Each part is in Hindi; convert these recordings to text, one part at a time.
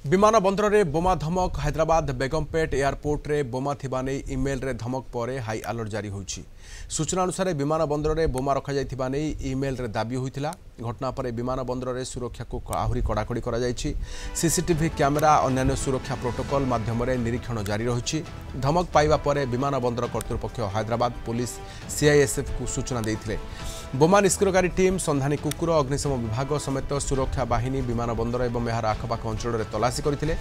विमान बंदर में बोमा धमक हैदराबाद बेगमपेट एयरपोर्ट रे बोमा थिबा नै ईमेल रे धमक परे हाई अलर्ट जारी होइछि। सूचना अनुसार विमान बंदर में बोमा रखा जाइथिबा नै ईमेल रे दाबी होइथिला। घटना पर विमान बंदर में सुरक्षा को आहुरी कड़ाकड़ी करा जाइछि। सीसीटीवी कैमेरा अन्य सुरक्षा प्रोटोकॉल माध्यम रे निरीक्षण जारी रहिछि। धमक पाइबा परे विमान बंदर कर्तृपक्ष हैदराबाद पुलिस सीआईएसएफ को सूचना देइथिले। बोमा निष्क्रियकारी टीम संधानी कुकुर अग्निशम विभाग समेत सुरक्षा बाहिनी विमान बंदर एवं यार आखपाख अंचल तलाशी करथिले।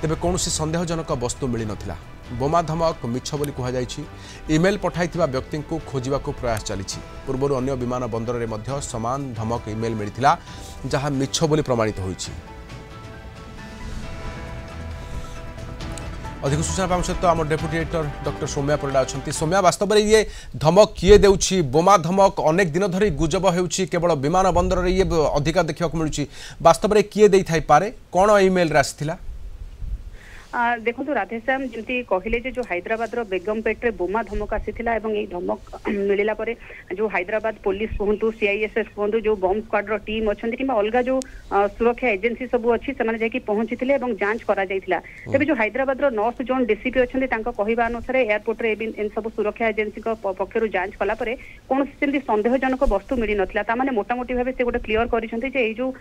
तेबे कौनसी संदेहजनक वस्तु मिली नथिला। बोमा धमक मिछ बोली कहा जाइछि। ईमेल पठाइथिबा व्यक्ति को खोजिबाको प्रयास चलिछि। पूर्व अन्य विमान बंदर रे मध्य समान धमक ईमेल मिलिथिला जहां मिछ बोली प्रमाणित होइछि। अधिक सूचना पाम सहित आम deputy editor doctor Saumya Parida अच्छा। सौम्या, वास्तव में ये धमक किए देउछि? बोमा धमक अनेक दिन धरी गुजब होउछि, केवल विमान बंदर रे ये अधिक देखा मिलूँ। वास्तव में किए दे थाई पारे? कौन ईमेल रे आसिथिला? देखो राधेश्याम जमी कहले जो हैदराबाद बेगमपेट रे बोमा धमक आसीथिला एवं ये धमक मिलला परे जो हैदराबाद पुलिस कहतु सीआईएसएफ कहतु जो बम स्क्वाड रो टीम अच्छा कि अलग जो सुरक्षा एजेंसी सब अच्छी से पहुंची जांच करा जाइथिला। तेबे जो हैदराबाद नॉर्थ जोन डीसीपी अच्छा कहवा अनुसार एयरपोर्ट रे इन सब सुरक्षा एजेंसी पक्षर जांच कला परे कौन से संदेहजनक वस्तु मिली नथिला। तामाने मोटामोटी भाव से गोटे क्लियर करिसेंती जे जो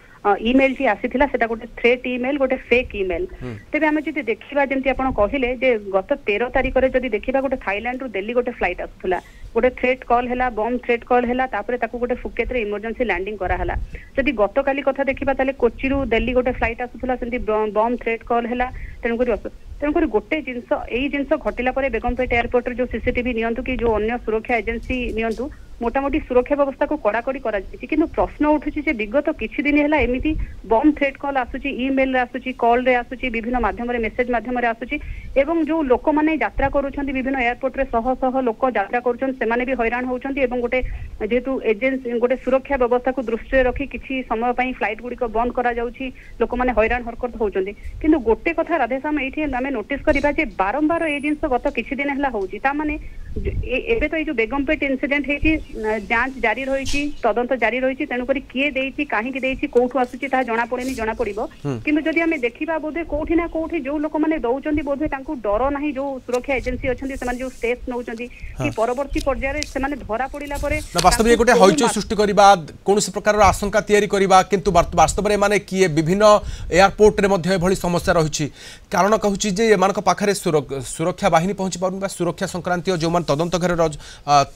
ईमेल टी आसीथिला सेटा गोटे थ्रेट ईमेल गोटे फेक ईमेल। तेबे आमे जदि देखा जमी आप कहले गत 13 तारिख में जदि देखा गोटे थाईलैंड रु दिल्ली गोटे फ्लाइट आसूला, गोटे थ्रेट कॉल है, बम थ्रेट कॉल है, गोटे फुकेत रे इमरजेंसी लैंडिंग कराला। जदि गत काली कथा देखा ताले कोची रु दिल्ली गोटे फ्लाइट आसूला सेमती बम थ्रेट कॉल है। तेणुक गोटे जिनस यही जिनस घटिला बेगमपेट एयरपोर्ट जो सीसीटीवी नियंतु कि जो अन्य सुरक्षा एजेंसी नियंतु मोटामोटी सुरक्षा व्यवस्था को कड़ाकड़ी करा जायछि। किंतु प्रश्न उठुछि जे विगत किछि दिन हैला एमिति बम थ्रेट कॉल आसुछि, ईमेल रे आसुछि, कॉल रे आसुछि, विभिन्न माध्यम रे मेसेज माध्यम रे आसुछि एवं जो लोक माने यात्रा करूछन्ति विभिन्न एयरपोर्ट रे शह शह लोक यात्रा करूछन्ति सेमाने भी हैरान होउछन्ति एवं गोटे जेतु एजेंसी गोटे सुरक्षा व्यवस्था को दृष्टि रखी किछि समय पई फ्लाइट गुडी को बंद करा जाउछि, लोक माने हैरान हरकत होउछन्ति। किंतु गोटे कथा राधेश्याम एठी आमे नोटिस करिबा जे बारंबार ए जिंस गत किछि दिन हैला होउछि। ता माने एबे तो ए जो बेगमपेट इंसिडेंट हेछि जांच जारी रही, तदंत जारी रही। तेणुक किए देती कहीं देती कौटू आसूची जना पड़े जना पड़ो। किंतु जदि आम देखा बोधे कौटी ना कौटी जो लोक मैंने दौरान बोधे डर ना जो सुरक्षा एजेंसी अच्छा जो स्टेप्स नौ कि परवर्ती पर्यायर से धरा पड़ा वास्तव में गोटे हईचई सृष्टि करवा कौन प्रकार आशंका तैयारी करवा। किंतु वास्तव में माने किए विभिन्न एयरपोर्ट रे समस्या रही कारण कहूँ एम पाखे सुरक्षा बाहिनी पहुंची पार सुरक्षा संक्रांत जो तदंत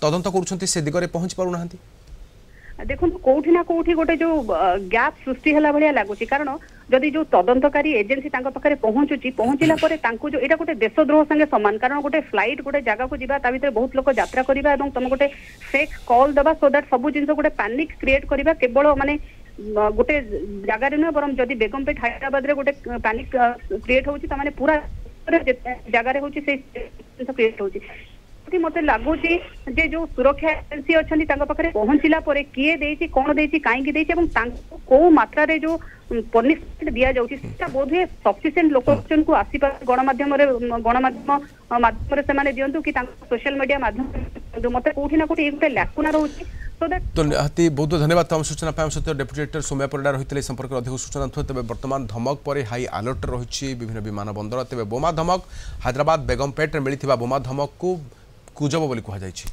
तदंत कर दिगरे पहुंच पारु नाहंती। देखो कौटी ना कौटी गोटे जो गैप सृष्टि है भाया लगुच। कारण जदि जो तदंतकारी एजेंसी पाखे पहुंचुची पहुंचला परे तांको जो एटा गोटे देशद्रोह संगे समान। कारण गोटे फ्लाइट गोटे जगह को जीवा ता भीतर बहुत लोक यात्रा करबा एवं तुम गोटे फेक कॉल दबा सो दैट सब जिंस गोटे पैनिक क्रिएट करबा केवल माने गोटे जगह नुह बर जदि बेगमपेट हैदराबाद रे गोटे पैनिक क्रिएट होउची त माने पूरा जगह रे होउची से क्रिएट होउची। मत लगुच जो सुरक्षा एजेंसी अच्छा पाखे पहुंचला किए देती कौन देती कहीं कौ मात्रा जो पनिशमेंट दि जाऊँगा बोध हुए सफिसीयंट लोक को आसपा गणमाध्यम माध्यम से दिंतु कि सोशल मीडिया माध्यम मत कौटी ना कौटी गोटे लैकुना रोचे। तो निहाती बहुत धन्यवाद तमाम सूचना पाइम सहित डेप्यूटी एडिटर सौम्या परिडा रही संपर्क अधिक सूचना तेज बर्तमान धमक पर हाई अलर्ट रही विभिन्न विमान बंदर। तेज बोमा धमक हैदराबाद बेगमपेट मिलता बोमा धमक को गुजब बोली कहुछि।